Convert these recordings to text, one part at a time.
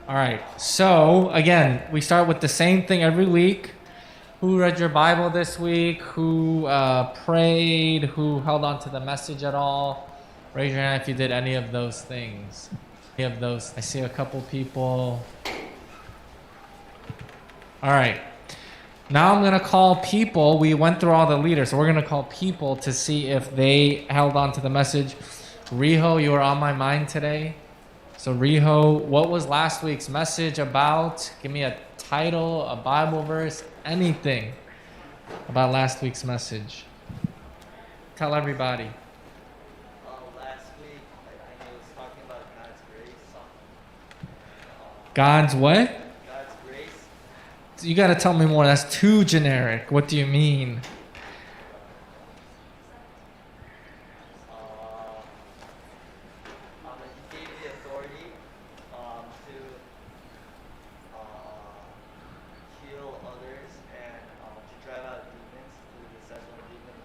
All right. So, again, we start with the same thing every week. Who read your Bible this week? Who prayed? Who held on to the message at all? Raise your hand if you did any of those things. Any of those. I see a couple people. All right. Now I'm going to call people. We went through all the leaders, so we're going to call people to see if they held on to the message. Riho, you were on my mind today. So Riho, what was last week's message about? Give me a title, a Bible verse, anything about last week's message. Tell everybody. Last week, I was talking about God's grace. God's what? God's grace. You got to tell me more. That's too generic. What do you mean? He gave the authority to heal others and to drive out demons through the sexual demon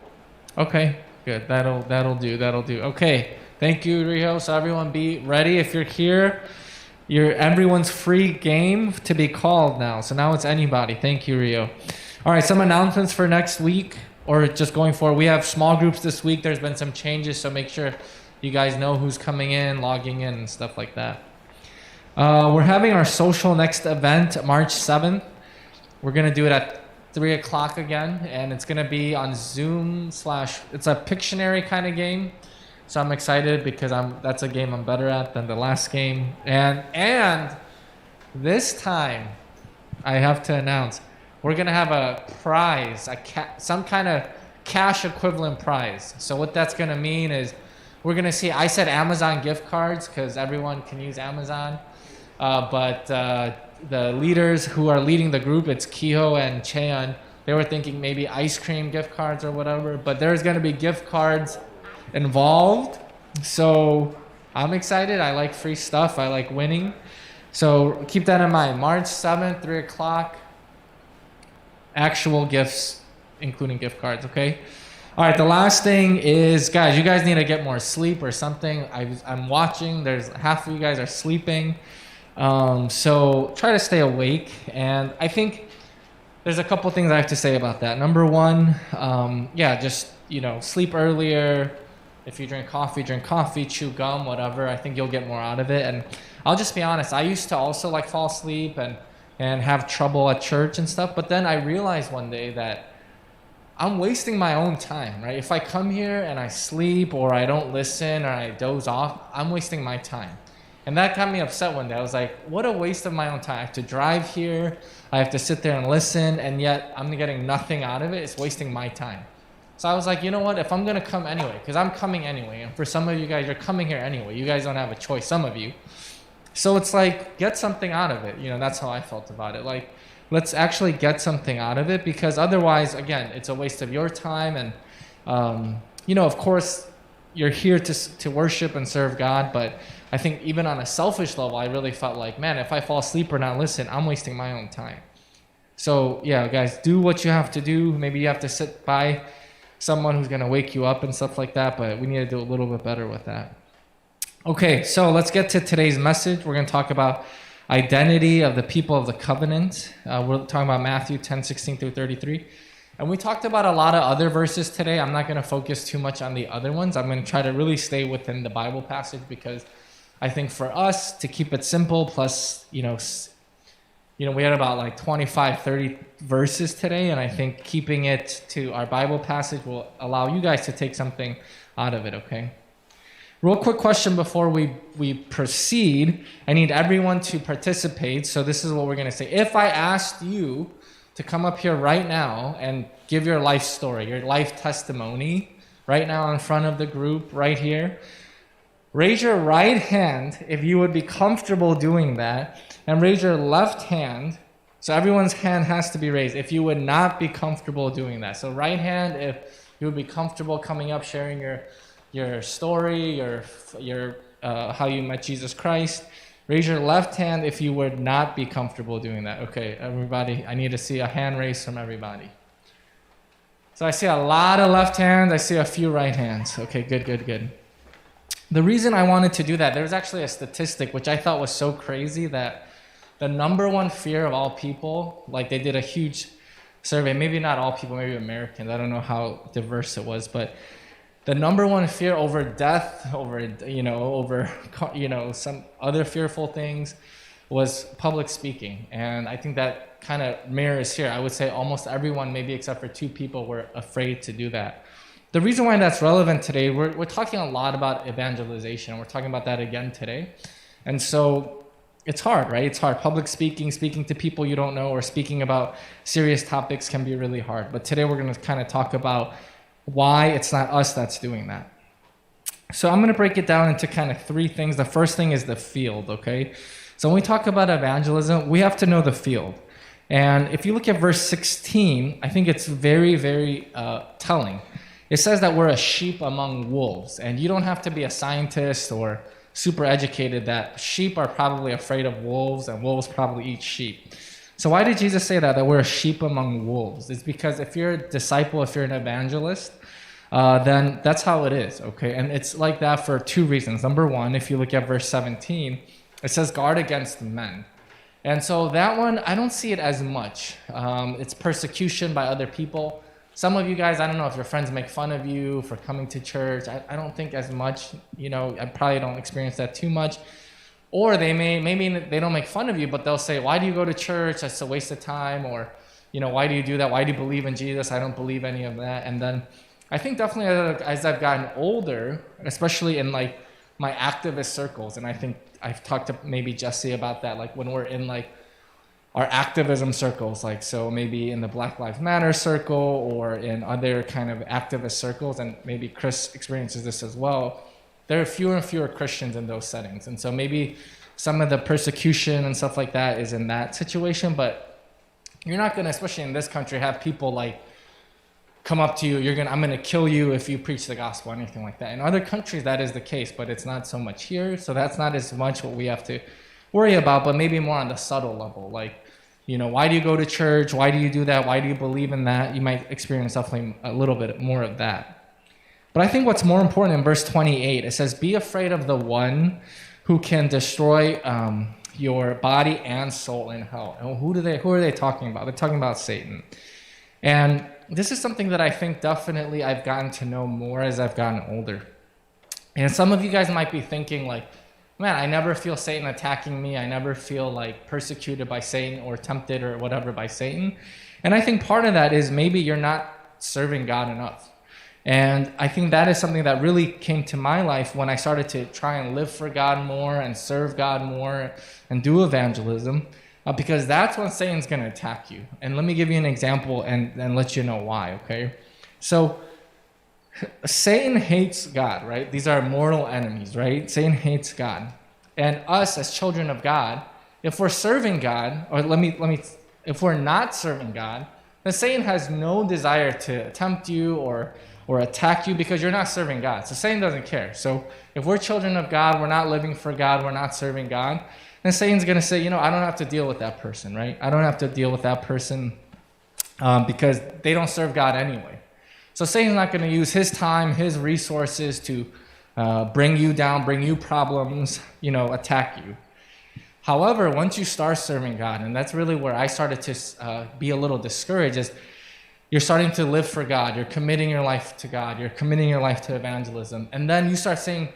mission. Okay, good. That'll do. Okay, thank you, Riho. So everyone, be ready. If you're here, everyone's free game to be called now. So now it's anybody. Thank you, Rio. All right, some announcements for next week or just going forward. We have small groups this week. There's been some changes, so make sure you guys know who's coming in, logging in, and stuff like that. We're having our social next event March 7th. We're gonna do it at 3 o'clock again, and it's gonna be on Zoom / it's a Pictionary kind of game. So I'm excited because that's a game I'm better at than the last game. And this time, I have to announce, we're gonna have a prize, some kind of cash equivalent prize. So what that's gonna mean is we're gonna see. I said Amazon gift cards because everyone can use Amazon, but the leaders who are leading the group, it's Kiho and Cheon. They were thinking maybe ice cream gift cards or whatever. But there's gonna be gift cards involved, so I'm excited. I like free stuff. I like winning, so keep that in mind. March 7th, 3 o'clock, actual gifts, including gift cards. Okay. All right. The last thing is, guys, you guys need to get more sleep or something. I'm watching. There's half of you guys are sleeping, so try to stay awake. And I think there's a couple things I have to say about that. Number one, just sleep earlier. If you drink coffee, chew gum, whatever. I think you'll get more out of it. And I'll just be honest, I used to also fall asleep and have trouble at church and stuff. But then I realized one day that I'm wasting my own time, right? If I come here and I sleep or I don't listen or I doze off, I'm wasting my time. And that got me upset one day. I was like, what a waste of my own time. I have to drive here, I have to sit there and listen, and yet I'm getting nothing out of it. It's wasting my time. So I was like, you know what, if I'm going to come anyway, because I'm coming anyway, and for some of you guys, you're coming here anyway. You guys don't have a choice, some of you. So it's like, get something out of it. That's how I felt about it. Like, let's actually get something out of it, because otherwise, again, it's a waste of your time. And, of course, you're here to worship and serve God, but I think even on a selfish level, I really felt like, man, if I fall asleep or not listen, I'm wasting my own time. So, yeah, guys, do what you have to do. Maybe you have to sit by someone who's going to wake you up and stuff like that, but we need to do a little bit better with that. Okay, so let's get to today's message. We're going to talk about identity of the people of the covenant. We're talking about Matthew 10:16 through 33. And we talked about a lot of other verses today. I'm not going to focus too much on the other ones. I'm going to try to really stay within the Bible passage, because I think for us to keep it simple, plus, we had about 25, 30 verses today, and I think keeping it to our Bible passage will allow you guys to take something out of it, okay? Real quick question before we proceed. I need everyone to participate, so this is what we're going to say. If I asked you to come up here right now and give your life story, your life testimony, right now in front of the group, right here, raise your right hand if you would be comfortable doing that, and raise your left hand. So everyone's hand has to be raised if you would not be comfortable doing that. So right hand if you would be comfortable coming up, sharing your story, your how you met Jesus Christ. Raise your left hand if you would not be comfortable doing that. Okay, everybody, I need to see a hand raised from everybody. So I see a lot of left hands. I see a few right hands. Okay, good. The reason I wanted to do that, there's actually a statistic which I thought was so crazy that the number one fear of all people, like they did a huge survey, maybe not all people, maybe Americans, I don't know how diverse it was, but the number one fear over death, over some other fearful things was public speaking. And I think that kind of mirrors here. I would say almost everyone, maybe except for 2 people, were afraid to do that. The reason why that's relevant today, we're talking a lot about evangelization. We're talking about that again today. And so it's hard, right? It's hard. Public speaking to people you don't know, or speaking about serious topics can be really hard. But today we're going to kind of talk about why it's not us that's doing that. So I'm going to break it down into kind of 3 things. The first thing is the field, okay? So when we talk about evangelism, we have to know the field. And if you look at verse 16, I think it's very, very telling. It says that we're a sheep among wolves. And you don't have to be a scientist or super educated that sheep are probably afraid of wolves, and wolves probably eat sheep. So why did Jesus say that we're a sheep among wolves? It's because if you're a disciple, if you're an evangelist, then that's how it is, okay? And it's like that for 2 reasons. Number 1, if you look at verse 17, it says guard against men. And so that one, I don't see it as much. It's persecution by other people. Some of you guys, I don't know if your friends make fun of you for coming to church. I don't think as much, I probably don't experience that too much. Or maybe they don't make fun of you, but they'll say, why do you go to church? That's a waste of time. Or, why do you do that? Why do you believe in Jesus? I don't believe any of that. And then I think definitely as I've gotten older, especially in like my activist circles, and I think I've talked to maybe Jesse about that, like when we're in like our activism circles, like so maybe in the Black Lives Matter circle or in other kind of activist circles, and maybe Chris experiences this as well, there are fewer and fewer Christians in those settings. And so maybe some of the persecution and stuff like that is in that situation, but you're not going to, especially in this country, have people like come up to you, I'm going to kill you if you preach the gospel or anything like that. In other countries, that is the case, but it's not so much here. So that's not as much what we have to worry about, but maybe more on the subtle level. Like, why do you go to church? Why do you do that? Why do you believe in that? You might experience definitely a little bit more of that. But I think what's more important in verse 28, it says, be afraid of the one who can destroy your body and soul in hell. And who are they talking about? They're talking about Satan. And this is something that I think definitely I've gotten to know more as I've gotten older. And some of you guys might be thinking like, man, I never feel Satan attacking me. I never feel like persecuted by Satan or tempted or whatever by Satan. And I think part of that is maybe you're not serving God enough. And I think that is something that really came to my life when I started to try and live for God more and serve God more and do evangelism, because that's when Satan's going to attack you. And let me give you an example and let you know why, okay? So Satan hates God, right? These are mortal enemies, right? Satan hates God. And us as children of God, if we're serving God, or if we're not serving God, then Satan has no desire to tempt you or attack you because you're not serving God. So Satan doesn't care. So if we're children of God, we're not living for God, we're not serving God, then Satan's going to say, I don't have to deal with that person, right? I don't have to deal with that person because they don't serve God anyway. So Satan's not going to use his time, his resources to bring you down, bring you problems, attack you. However, once you start serving God, and that's really where I started to be a little discouraged, is you're starting to live for God. You're committing your life to God. You're committing your life to evangelism. And then you start saying,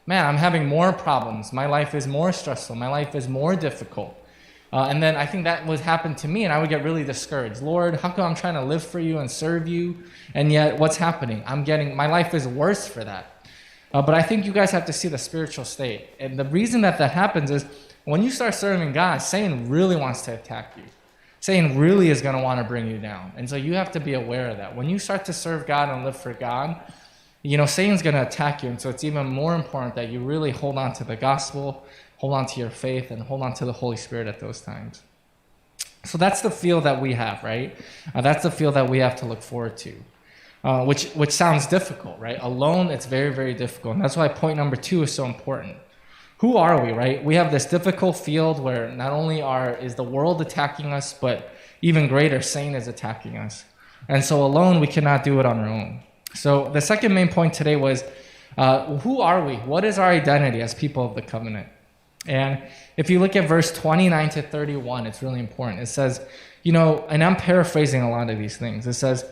man, I'm having more problems. My life is more stressful. My life is more difficult. And then I think that would happen to me, and I would get really discouraged. Lord, how come I'm trying to live for you and serve you, and yet what's happening? My life is worse for that. But I think you guys have to see the spiritual state. And the reason that happens is when you start serving God, Satan really wants to attack you. Satan really is going to want to bring you down. And so you have to be aware of that. When you start to serve God and live for God, Satan's going to attack you. And so it's even more important that you really hold on to the gospel, hold on to your faith, and hold on to the Holy Spirit at those times. So that's the field that we have, right? That's the field that we have to look forward to, which sounds difficult, right? Alone, it's very, very difficult. And that's why point number 2 is so important. Who are we, right? We have this difficult field where not only is the world attacking us, but even greater, Satan is attacking us. And so alone, we cannot do it on our own. So the second main point today was Who are we? What is our identity as people of the covenant? And if you look at verse 29 to 31, it's really important. It says, and I'm paraphrasing a lot of these things. It says,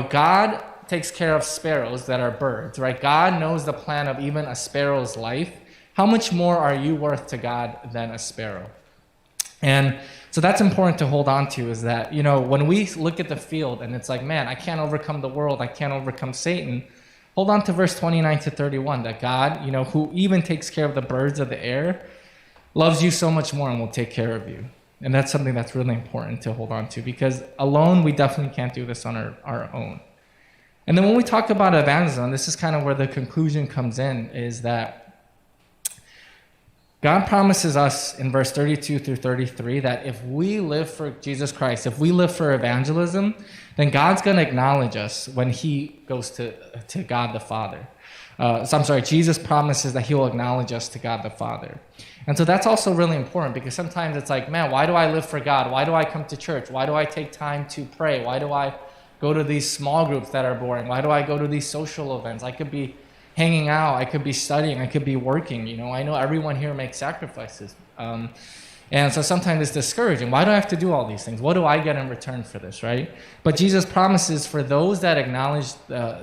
God takes care of sparrows that are birds, right? God knows the plan of even a sparrow's life. How much more are you worth to God than a sparrow? And so that's important to hold on to, is that, when we look at the field and it's like, man, I can't overcome the world, I can't overcome Satan, hold on to verse 29 to 31, that God, who even takes care of the birds of the air, loves you so much more and will take care of you. And that's something that's really important to hold on to, because alone, we definitely can't do this on our own. And then when we talk about evangelism, this is kind of where the conclusion comes in, is that God promises us in verse 32 through 33 that if we live for Jesus Christ, if we live for evangelism, then God's going to acknowledge us when he goes to God the Father. Jesus promises that he will acknowledge us to God the Father. And so that's also really important, because sometimes it's like, man, why do I live for God? Why do I come to church? Why do I take time to pray? Why do I go to these small groups that are boring? Why do I go to these social events? I could be hanging out, I could be studying, I could be working. I know everyone here makes sacrifices. And so sometimes it's discouraging. Why do I have to do all these things? What do I get in return for this, right? But Jesus promises for those that acknowledge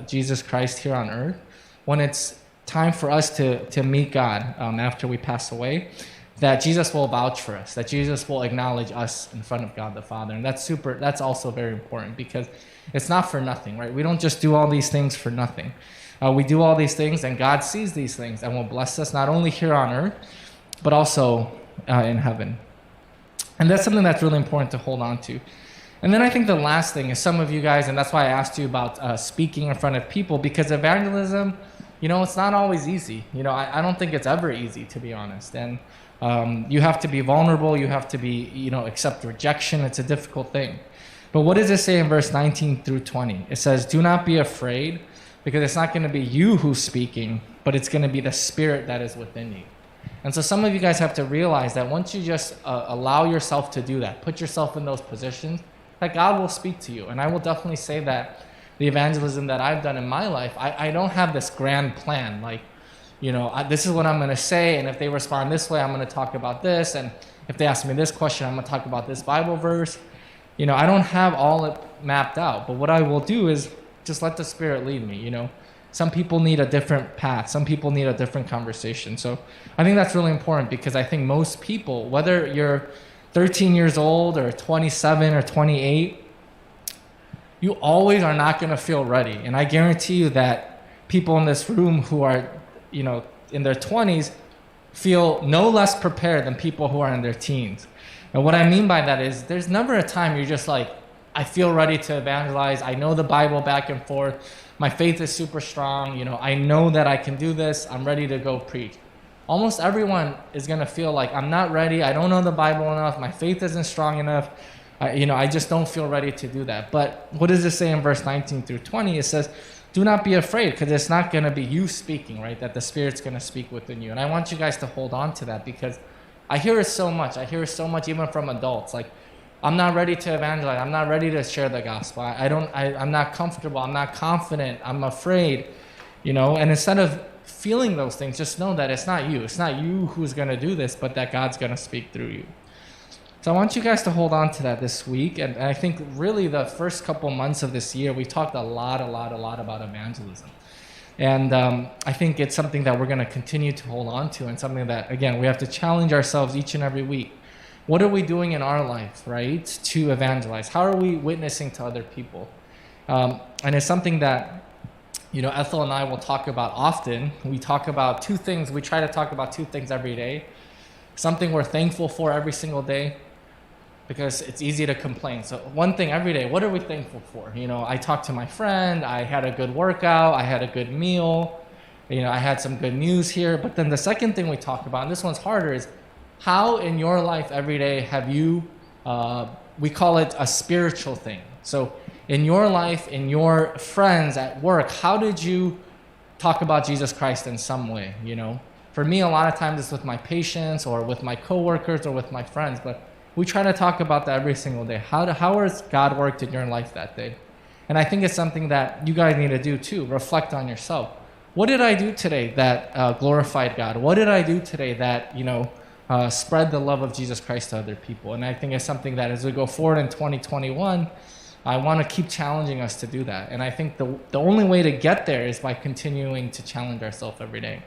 Jesus Christ here on earth, when it's time for us to meet God after we pass away, that Jesus will vouch for us, that Jesus will acknowledge us in front of God the Father. And that's also very important, because it's not for nothing, right? We don't just do all these things for nothing. We do all these things, and God sees these things and will bless us not only here on earth, but also in heaven. And that's something that's really important to hold on to. And then I think the last thing is, some of you guys, and that's why I asked you about speaking in front of people, because evangelism, it's not always easy. I don't think it's ever easy, to be honest. And you have to be vulnerable. You have to be, accept rejection. It's a difficult thing. But what does it say in verse 19 through 20? It says, do not be afraid, because it's not going to be you who's speaking, but it's going to be the Spirit that is within you. And so some of you guys have to realize that once you just allow yourself to do that, put yourself in those positions, that God will speak to you. And I will definitely say that the evangelism that I've done in my life, I don't have this grand plan, like, this is what I'm going to say, and if they respond this way, I'm going to talk about this, and if they ask me this question, I'm going to talk about this Bible verse. I don't have all it mapped out, but what I will do is just let the Spirit lead me. Some people need a different path. Some people need a different conversation. So I think that's really important, because I think most people, whether you're 13 years old or 27 or 28, you always are not going to feel ready. And I guarantee you that people in this room who are, in their 20s feel no less prepared than people who are in their teens. And what I mean by that is, there's never a time you're just like, I feel ready to evangelize. I know the Bible back and forth. My faith is super strong. I know that I can do this. I'm ready to go preach. Almost everyone is going to feel like, I'm not ready. I don't know the Bible enough. My faith isn't strong enough. I just don't feel ready to do that. But what does it say in verse 19 through 20? It says, do not be afraid, because it's not going to be you speaking, right? That the Spirit's going to speak within you. And I want you guys to hold on to that, because I hear it so much. I hear it so much even from adults. Like, I'm not ready to evangelize. I'm not ready to share the gospel. I'm not comfortable. I'm not confident. I'm afraid, And instead of feeling those things, just know that it's not you. It's not you who's going to do this, but that God's going to speak through you. So I want you guys to hold on to that this week. And I think really the first couple months of this year, we talked a lot about evangelism. And I think it's something that we're going to continue to hold on to, and something that, again, we have to challenge ourselves each and every week. What are we doing in our life, right, to evangelize? How are we witnessing to other people? And it's something that, Ethel and I will talk about often. We talk about two things. We try to talk about two things every day. Something we're thankful for every single day, because it's easy to complain. So one thing every day, what are we thankful for? I talked to my friend. I had a good workout. I had a good meal. I had some good news here. But then the second thing we talk about, and this one's harder, is how in your life every day have you, we call it a spiritual thing. So in your life, in your friends, at work, how did you talk about Jesus Christ in some way? For me, a lot of times it's with my patients or with my coworkers or with my friends, but we try to talk about that every single day. How has God worked in your life that day? And I think it's something that you guys need to do too. Reflect on yourself. what did I do today that glorified God? What did I do today that, spread the love of Jesus Christ to other people? And I think it's something that as we go forward in 2021, I want to keep challenging us to do that. And I think the only way to get there is by continuing to challenge ourselves every day.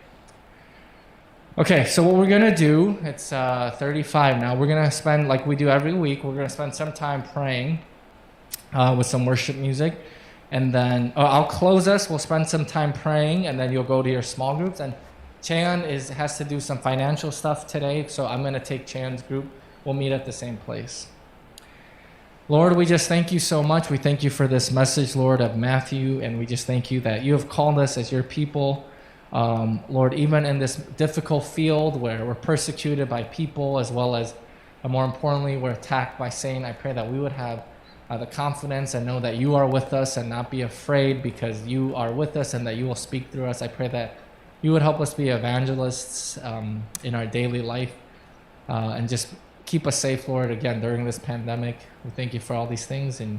Okay, so what we're going to do, it's 35 now. We're going to spend, like we do every week, we're going to spend some time praying with some worship music. And then I'll close us. We'll spend some time praying, and then you'll go to your small groups. And Cheon has to do some financial stuff today, so I'm going to take Cheon's group. We'll meet at the same place. Lord, we just thank you so much. We thank you for this message, Lord, of Matthew, and we just thank you that you have called us as your people. Lord, even in this difficult field where we're persecuted by people, as well as, more importantly, we're attacked by Satan, I pray that we would have the confidence and know that you are with us and not be afraid because you are with us and that you will speak through us. I pray that you would help us be evangelists in our daily life and just keep us safe, Lord, again, during this pandemic. We thank you for all these things. And